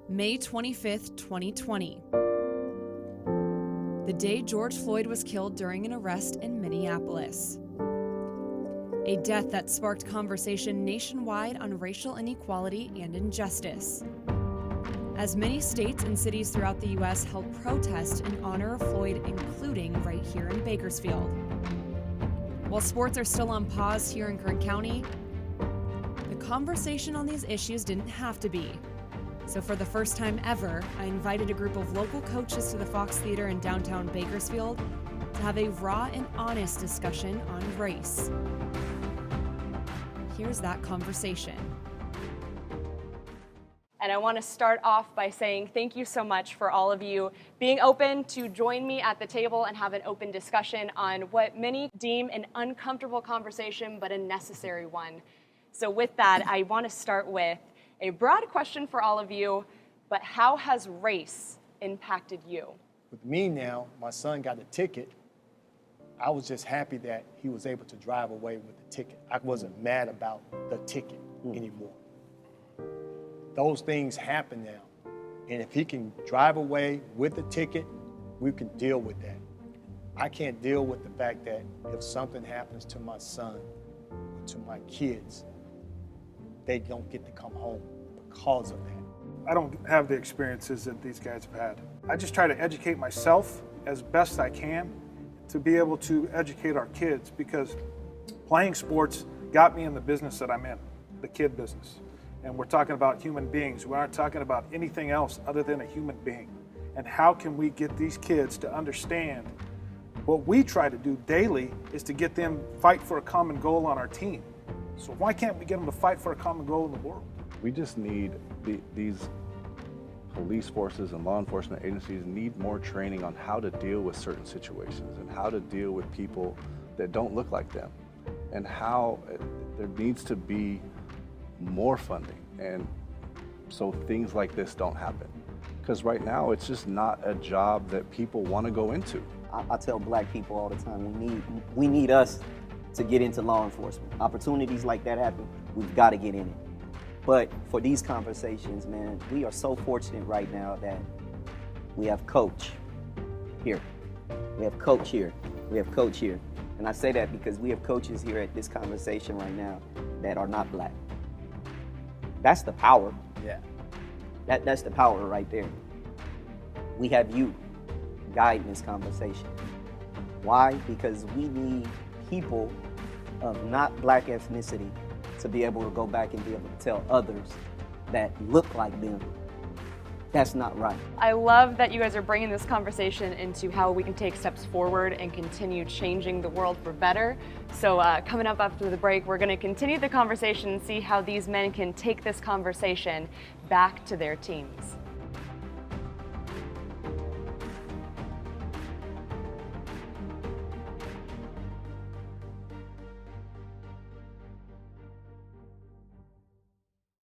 May 25th, 2020. The day George Floyd was killed during an arrest in Minneapolis. A death that sparked conversation nationwide on racial inequality and injustice. As many states and cities throughout the U.S. held protests in honor of Floyd, including right here in Bakersfield. While sports are still on pause here in Kern County, the conversation on these issues didn't have to be. So for the first time ever, I invited a group of local coaches to the Fox Theater in downtown Bakersfield to have a raw and honest discussion on race. Here's that conversation. And I want to start off by saying thank you so much for all of you being open to join me at the table and have an open discussion on what many deem an uncomfortable conversation, but a necessary one. So with that, I want to start with a broad question for all of you, but how has race impacted you? With me now, my son got a ticket. I was just happy that he was able to drive away with the ticket. I wasn't mad about the ticket anymore. Those things happen now. And if he can drive away with the ticket, we can deal with that. I can't deal with the fact that if something happens to my son, or to my kids, they don't get to come home because of that. I don't have the experiences that these guys have had. I just try to educate myself as best I can to be able to educate our kids, because playing sports got me in the business that I'm in, the kid business. And we're talking about human beings. We aren't talking about anything else other than a human being. And how can we get these kids to understand what we try to do daily is to get them fight for a common goal on our team. So why can't we get them to fight for a common goal in the world? We just need these police forces and law enforcement agencies need more training on how to deal with certain situations and how to deal with people that don't look like them, and how there needs to be more funding, and so things like this don't happen. Because right now it's just not a job that people want to go into. I tell black people all the time, we need us to get into law enforcement. Opportunities like that happen, we've got to get in it. But for these conversations, man, we are so fortunate right now that we have coach here. We have coach here. We have coach here. And I say that because we have coaches here at this conversation right now that are not black. That's the power. Yeah. That's the power right there. We have you guiding this conversation. Why? Because we need people of not black ethnicity to be able to go back and be able to tell others that look like them, that's not right. I love that you guys are bringing this conversation into how we can take steps forward and continue changing the world for better. So coming up after the break, we're going to continue the conversation and see how these men can take this conversation back to their teams.